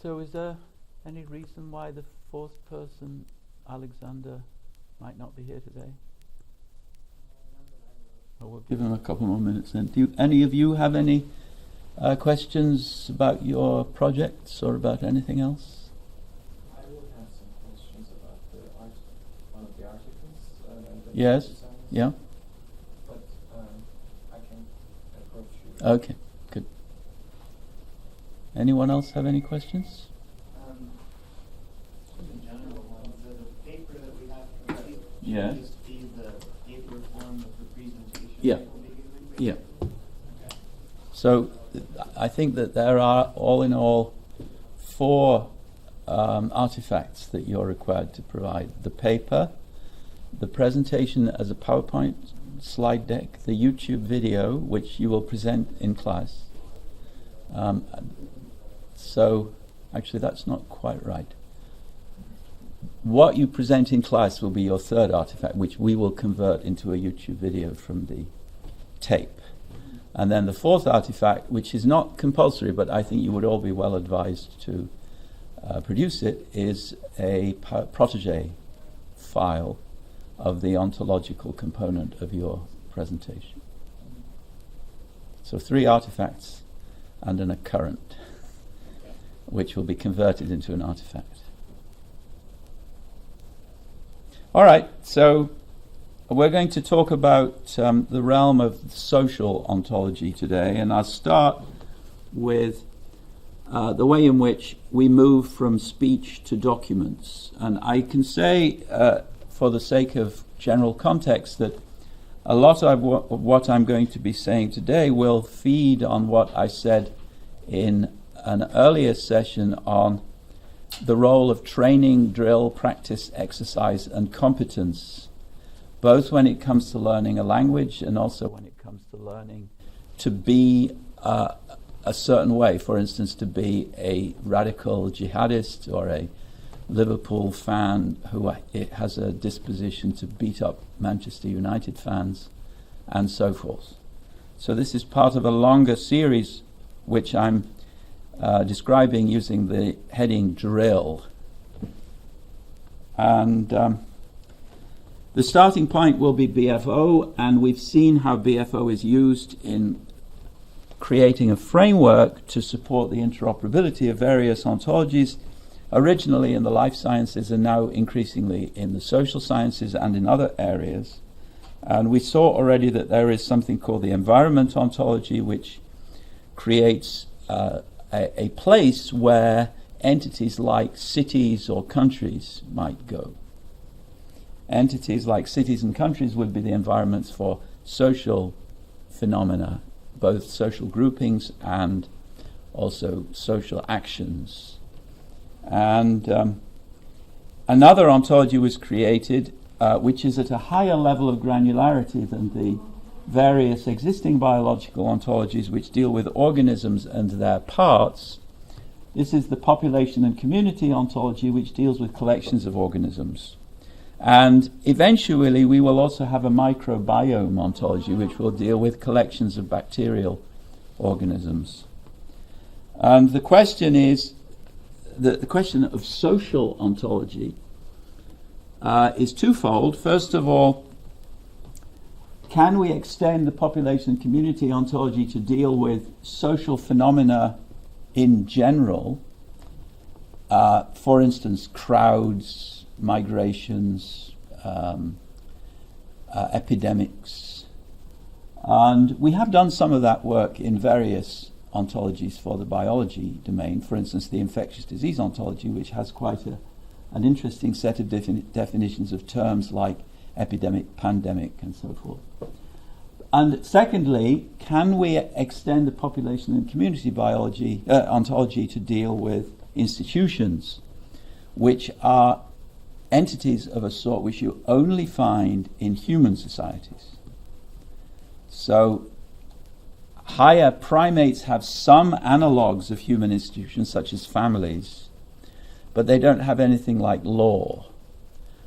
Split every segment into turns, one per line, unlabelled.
So is there any reason why the fourth person, Alexander, might not be here today? Well, we'll give him a couple more minutes then. Do any of you have any questions about your projects or about anything else?
I would have some questions about one of the articles.
Yes, yeah.
But I can approach you.
Okay, good. Anyone else have any questions?
In general, the paper that we have to write
Yeah.
should just be the paper form of the presentation.
Yeah.
that we'll be giving?
Yeah.
Okay.
So I think that there are, all in all, 4 artifacts that you're required to provide. The paper, the presentation as a PowerPoint slide deck, the YouTube video, which you will present in class. So actually that's not quite right. What you present in class will be your 3rd artifact, which we will convert into a YouTube video from the tape. And then the 4th artifact, which is not compulsory, but I think you would all be well advised to produce it, is a protégé file of the ontological component of your presentation. So 3 artifacts and an occurrent, which will be converted into an artifact. All right, so we're going to talk about the realm of social ontology today, and I'll start with the way in which we move from speech to documents. And I can say, for the sake of general context, that a lot of what I'm going to be saying today will feed on what I said in an earlier session on the role of training, drill, practice, exercise, and competence, both when it comes to learning a language and also when it comes to learning to be a certain way. For instance, to be a radical jihadist or a Liverpool fan who has a disposition to beat up Manchester United fans, and so forth. So this is part of a longer series which I'm describing using the heading drill. And the starting point will be BFO, and we've seen how BFO is used in creating a framework to support the interoperability of various ontologies, originally in the life sciences and now increasingly in the social sciences and in other areas. And we saw already that there is something called the environment ontology, which creates a place where entities like cities or countries might go. Entities like cities and countries would be the environments for social phenomena, both social groupings and also social actions. And another ontology was created, which is at a higher level of granularity than the various existing biological ontologies which deal with organisms and their parts. This is the population and community ontology, which deals with collections of organisms. And eventually we will also have a microbiome ontology, which will deal with collections of bacterial organisms. And the question is, the question of social ontology is twofold. First of all, can we extend the population and community ontology to deal with social phenomena in general? For instance, crowds, migrations, epidemics. And we have done some of that work in various ontologies for the biology domain. For instance, the infectious disease ontology, which has quite an interesting set of definitions of terms like epidemic, pandemic, and so forth. And secondly, can we extend the population and community biology ontology to deal with institutions, which are entities of a sort which you only find in human societies? So higher primates have some analogues of human institutions, such as families, but they don't have anything like law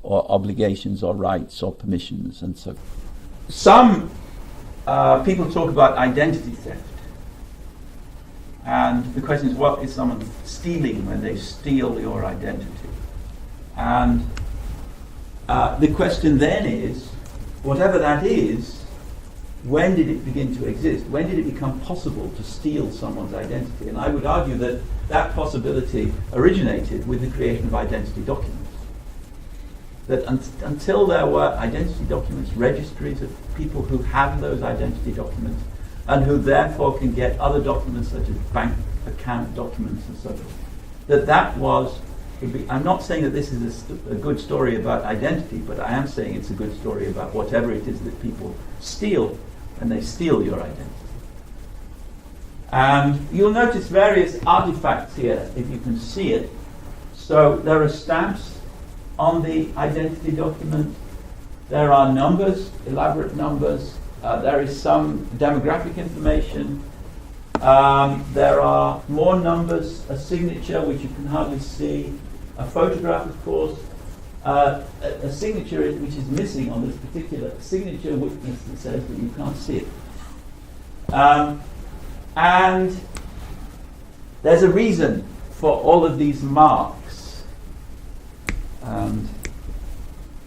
or obligations or rights or permissions and so forth. Some people talk about identity theft. And the question is, what is someone stealing when they steal your identity? And the question then is, whatever that is, when did it begin to exist? When did it become possible to steal someone's identity? And I would argue that that possibility originated with the creation of identity documents. That until there were identity documents, registries of people who have those identity documents, and who therefore can get other documents such as bank account documents and so forth, that was, I'm not saying that this is a good story about identity, but I am saying it's a good story about whatever it is that people steal, and they steal your identity. And you'll notice various artifacts here, if you can see it. So there are stamps on the identity document. There are numbers, elaborate numbers. There is some demographic information. There are more numbers, a signature which you can hardly see, a photograph, of course, a signature which is missing on this particular signature witness that says that you can't see it. And there's a reason for all of these marks. And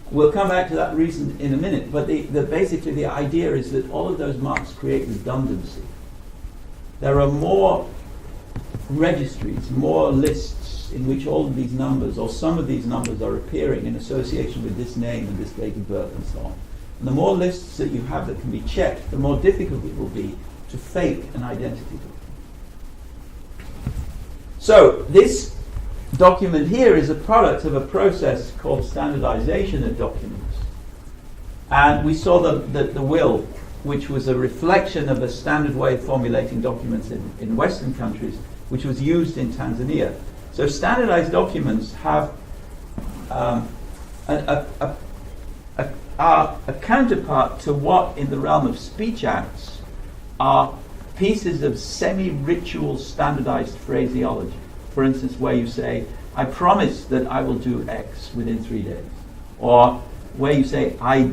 we'll come back to that reason in a minute, but basically the idea is that all of those marks create redundancy. There are more registries, more lists in which all of these numbers, or some of these numbers, are appearing in association with this name and this date of birth and so on. And the more lists that you have that can be checked, the more difficult it will be to fake an identity document. So this document here is a product of a process called standardization of documents. And we saw the will, which was a reflection of a standard way of formulating documents in Western countries, which was used in Tanzania. So standardized documents have are a counterpart to what in the realm of speech acts are pieces of semi-ritual standardized phraseology. For instance, where you say, I promise that I will do X within 3 days. Or where you say, I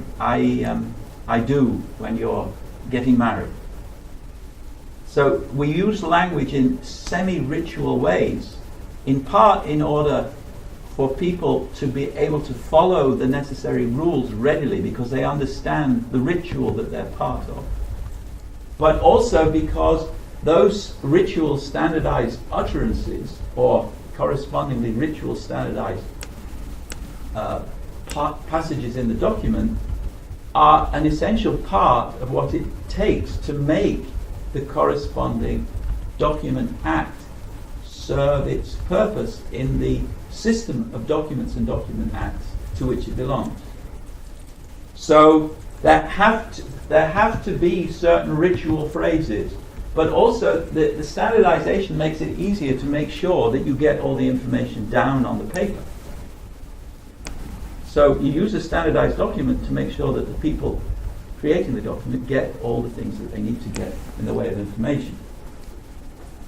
do when you're getting married. So we use language in semi-ritual ways, in part in order for people to be able to follow the necessary rules readily because they understand the ritual that they're part of. But also because those ritual standardized utterances, or correspondingly ritual standardized passages in the document, are an essential part of what it takes to make the corresponding document act serve its purpose in the system of documents and document acts to which it belongs. So there have to be certain ritual phrases, but also the standardization makes it easier to make sure that you get all the information down on the paper. So you use a standardized document to make sure that the people creating the document get all the things that they need to get in the way of information.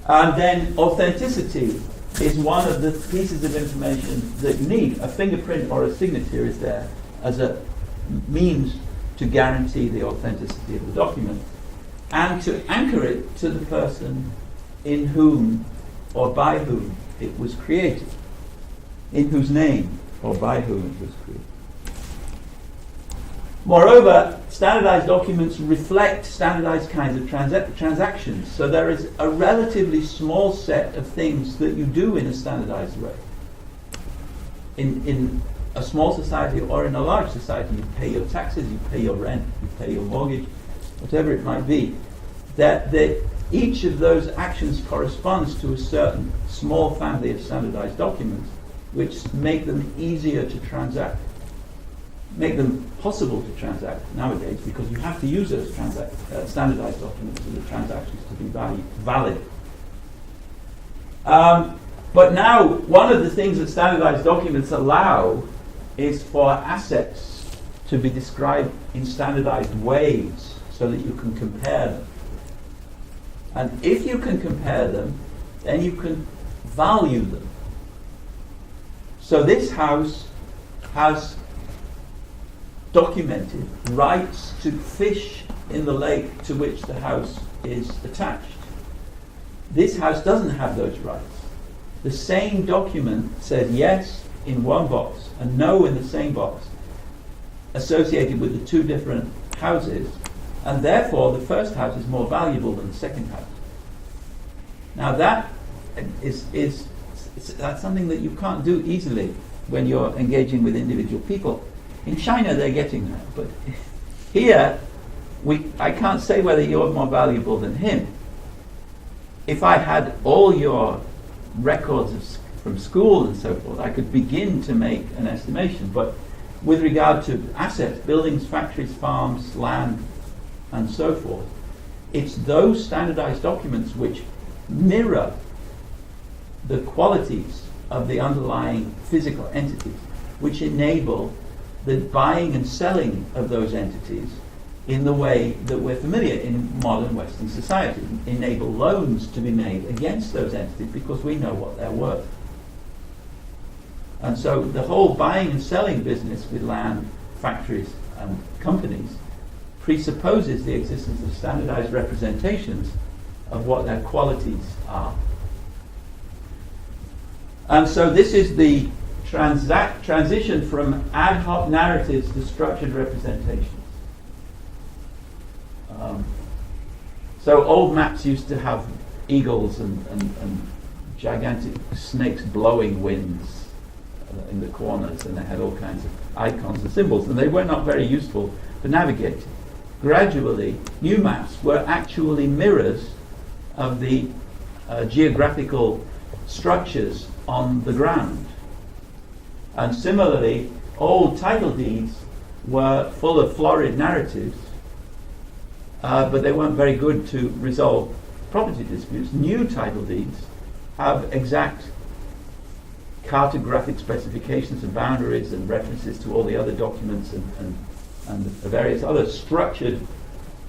And then authenticity is one of the pieces of information that you need. A fingerprint or a signature is there as a means to guarantee the authenticity of the document and to anchor it to the person in whom or by whom it was created, in whose name or by whom it was created. Moreover, standardized documents reflect standardized kinds of transactions. So there is a relatively small set of things that you do in a standardized way. In a small society or in a large society, you pay your taxes, you pay your rent, you pay your mortgage, whatever it might be. That each of those actions corresponds to a certain small family of standardized documents which make them easier to transact, make them possible to transact nowadays, because you have to use those standardized documents for the transactions to be valid. But now, one of the things that standardized documents allow is for assets to be described in standardized ways so that you can compare them. And if you can compare them, then you can value them. So this house has documented rights to fish in the lake to which the house is attached. This house doesn't have those rights. The same document says yes in one box and no in the same box, associated with the two different houses, and therefore the first house is more valuable than the second house. Now that that's something that you can't do easily when you're engaging with individual people. In China they're getting that, but here I can't say whether you're more valuable than him. If I had all your records from school and so forth, I could begin to make an estimation. But with regard to assets, buildings, factories, farms, land, and so forth, it's those standardized documents which mirror the qualities of the underlying physical entities, which enable the buying and selling of those entities in the way that we're familiar in modern Western society, enable loans to be made against those entities because we know what they're worth. And so the whole buying and selling business with land, factories, and companies presupposes the existence of standardized representations of what their qualities are. And so this is the transition from ad hoc narratives to structured representations. So old maps used to have eagles and gigantic snakes blowing winds in the corners, and they had all kinds of icons and symbols, and they were not very useful for navigating. Gradually, new maps were actually mirrors of the geographical structures on the ground. And similarly, old title deeds were full of florid narratives, but they weren't very good to resolve property disputes. New title deeds have exact cartographic specifications and boundaries and references to all the other documents and the various other structured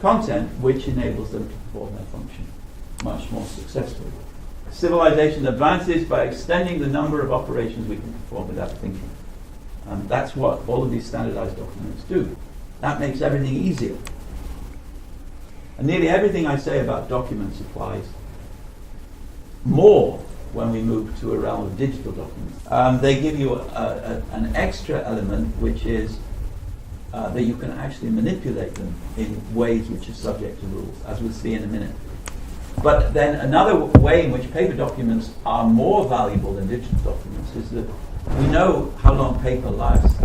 content which enables them to perform their function much more successfully. Civilization advances by extending the number of operations we can perform without thinking. And that's what all of these standardized documents do. That makes everything easier. And nearly everything I say about documents applies more when we move to a realm of digital documents. They give you an extra element, which is that you can actually manipulate them in ways which are subject to rules, as we'll see in a minute. But then another way in which paper documents are more valuable than digital documents is that we know how long paper lasts,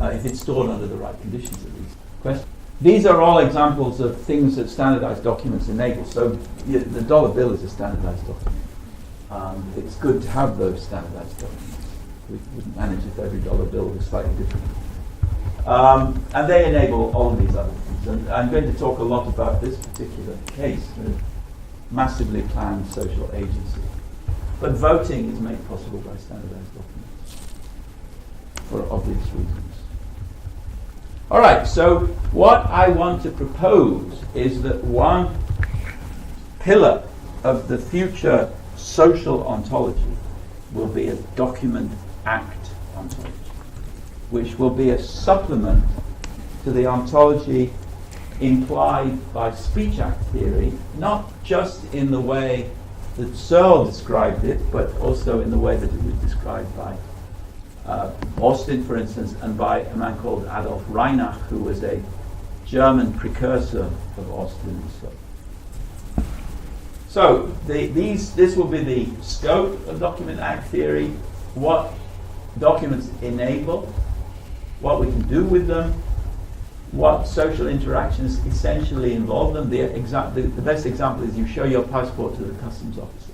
if it's stored under the right conditions at least. Question? These are all examples of things that standardized documents enable. So the dollar bill is a standardized document. It's good to have those standardized documents. We wouldn't manage if every dollar bill was slightly different. And they enable all of these other things. And I'm going to talk a lot about this particular case, the massively planned social agency. But voting is made possible by standardized documents for obvious reasons. All right, so what I want to propose is that one pillar of the future social ontology will be a document act ontology, which will be a supplement to the ontology implied by speech act theory, not just in the way that Searle described it, but also in the way that it was described by Austin, for instance, and by a man called Adolf Reinach, who was a German precursor of Austin. So this will be the scope of document act theory, what documents enable, what we can do with them, what social interactions essentially involve them. The best example is you show your passport to the customs officer.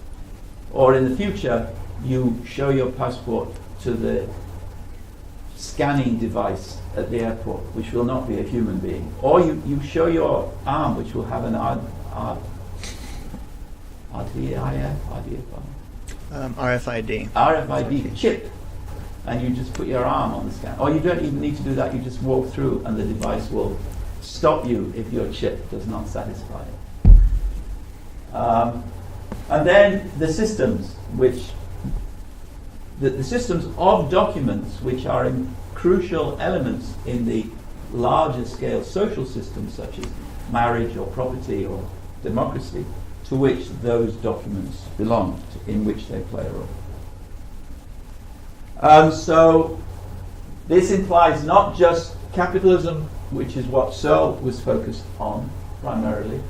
Or in the future, you show your passport to the scanning device at the airport, which will not be a human being. Or you show your arm, which will have an RFID chip, and you just put your arm on the scan. Or you don't even need to do that, you just walk through and the device will stop you if your chip does not satisfy it. And then the systems, the systems of documents which are crucial elements in the larger scale social systems such as marriage or property or democracy, to which those documents belong, in which they play a role. So this implies not just capitalism, which is what Searle was focused on primarily,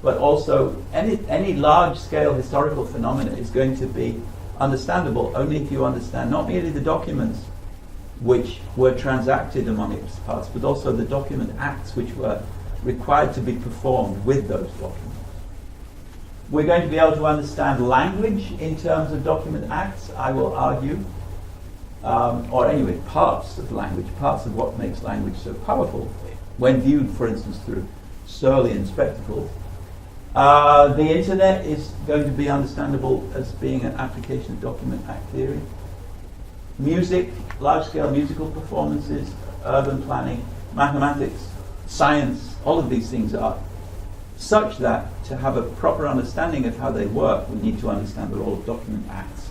but also any large-scale historical phenomena is going to be understandable only if you understand not merely the documents which were transacted among its parts, but also the document acts which were required to be performed with those documents. We're going to be able to understand language in terms of document acts, I will argue, or anyway, parts of language, parts of what makes language so powerful, when viewed, for instance, through Searlean spectacles. The internet is going to be understandable as being an application of document act theory. Music, large-scale musical performances, urban planning, mathematics, science, all of these things are such that to have a proper understanding of how they work, we need to understand the role of document acts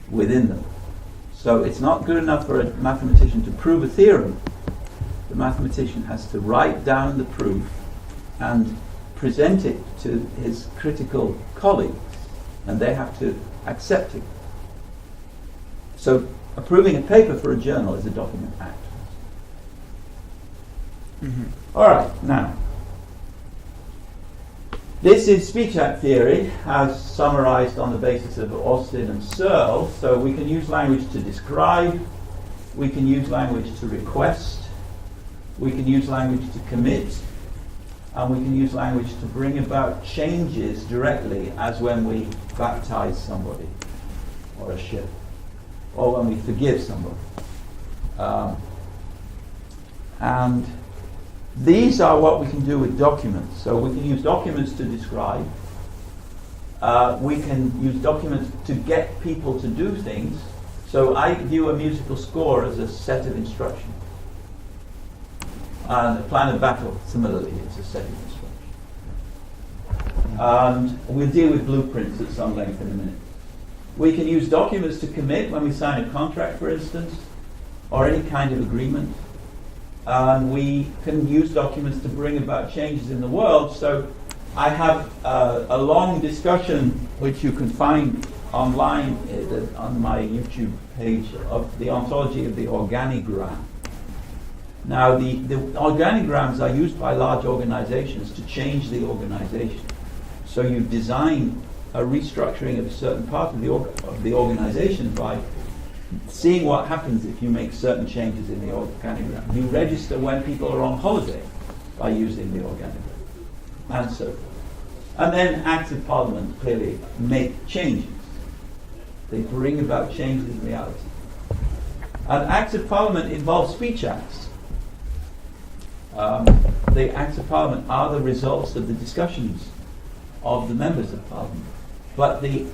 within them. So it's not good enough for a mathematician to prove a theorem. The mathematician has to write down the proof and present it to his critical colleagues, and they have to accept it. So approving a paper for a journal is a document act. All right, now, this is speech act theory, as summarized on the basis of Austin and Searle. So we can use language to describe, we can use language to request, we can use language to commit, and we can use language to bring about changes directly, as when we baptize somebody, or a ship, or when we forgive somebody. And these are what we can do with documents. So we can use documents to describe. We can use documents to get people to do things. So I view a musical score as a set of instructions. And a plan of battle, similarly, is a set of instructions. And we'll deal with blueprints at some length in a minute. We can use documents to commit when we sign a contract, for instance, or any kind of agreement. And we can use documents to bring about changes in the world. So I have a long discussion, which you can find online on my YouTube page, of the ontology of the organigram. Now, the organigrams are used by large organizations to change the organization. So you design a restructuring of a certain part of the organization by seeing what happens if you make certain changes in the organigram. You register when people are on holiday by using the organigram, and so forth. And then acts of parliament clearly make changes. They bring about changes in reality. And acts of parliament involve speech acts. The acts of parliament are the results of the discussions of the members of parliament. But the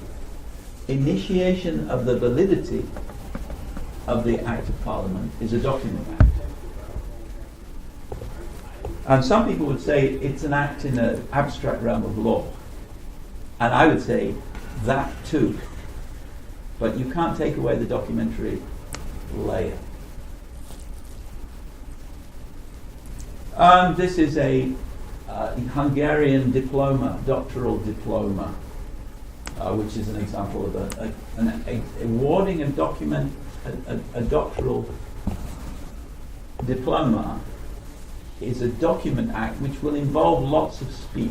initiation of the validity of the act of parliament is a document act. And some people would say it's an act in an abstract realm of law. And I would say that too. But you can't take away the documentary layer. This is a Hungarian diploma, doctoral diploma, which is an example of awarding a document. A doctoral diploma is a document act which will involve lots of speech.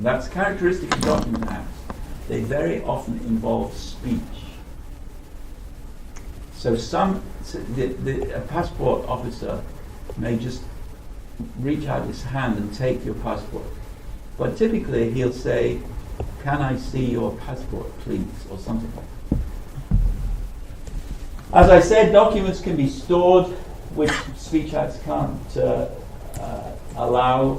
That's characteristic of document acts. They very often involve speech. So a passport officer may just reach out his hand and take your passport. But typically he'll say, "Can I see your passport, please?" or something like that. As I said, documents can be stored, which speech acts can't allow.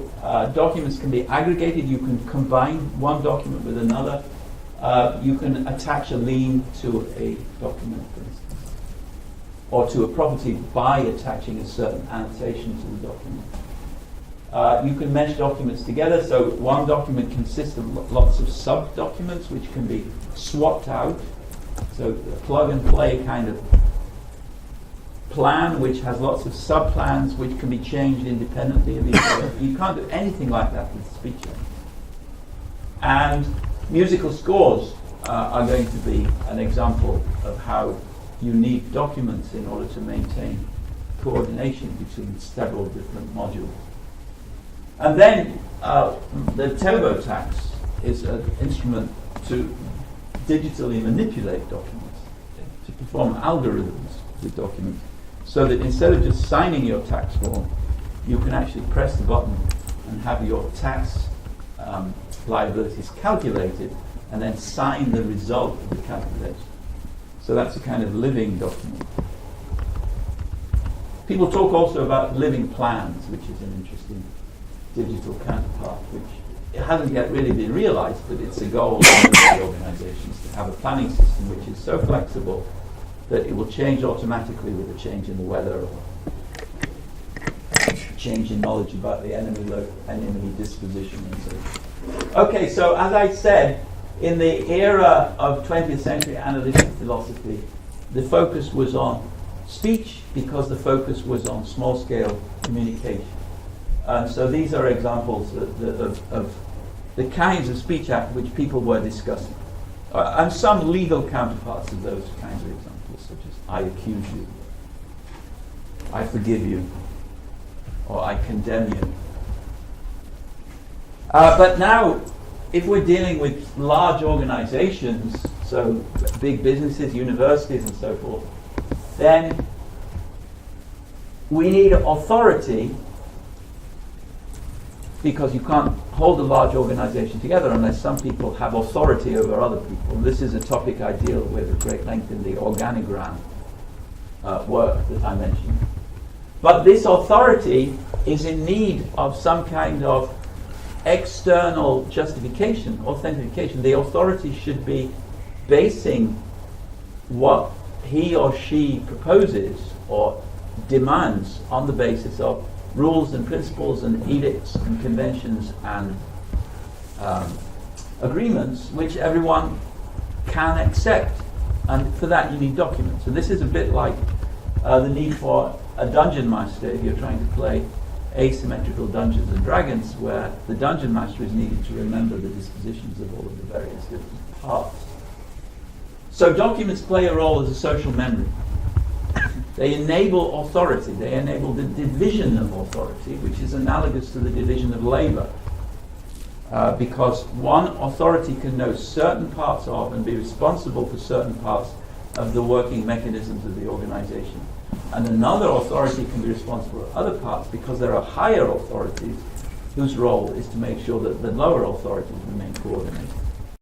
Documents can be aggregated. You can combine one document with another. You can attach a lien to a document, for instance, or to a property by attaching a certain annotation to the document. You can mesh documents together, so one document consists of lots of sub-documents which can be swapped out. So a plug-and-play kind of plan which has lots of sub-plans which can be changed independently of each other. You can't do anything like that with speech. And musical scores are going to be an example of how you need documents in order to maintain coordination between several different modules. And then the TurboTax is an instrument to digitally manipulate documents, to perform algorithms with documents, so that instead of just signing your tax form, you can actually press the button and have your tax liabilities calculated and then sign the result of the calculation. So that's a kind of living document. People talk also about living plans, which is an interesting digital counterpart, which it hasn't yet really been realized, but it's a goal of many organizations to have a planning system which is so flexible that it will change automatically with a change in the weather or change in knowledge about the enemy disposition and so on. Okay, so as I said, in the era of 20th century analytic philosophy, the focus was on speech because the focus was on small-scale communication. And so these are examples of the kinds of speech act which people were discussing. And some legal counterparts of those kinds of examples, such as I accuse you, I forgive you, or I condemn you. But now, if we're dealing with large organizations, so big businesses, universities and so forth, then we need authority, because you can't hold a large organization together unless some people have authority over other people. And this is a topic I deal with at great length in the organogram work that I mentioned. But this authority is in need of some kind of external justification, authentication. The authority should be basing what he or she proposes or demands on the basis of rules and principles and edicts and conventions and agreements which everyone can accept. And for that you need documents. And this is a bit like the need for a dungeon master if you're trying to play asymmetrical Dungeons and Dragons, where the dungeon master is needed to remember the dispositions of all of the various different parts. So documents play a role as a social memory. They enable authority. They enable the division of authority, which is analogous to the division of labor. Because one authority can know certain parts of and be responsible for certain parts of the working mechanisms of the organization. And another authority can be responsible for other parts because there are higher authorities whose role is to make sure that the lower authorities remain coordinated.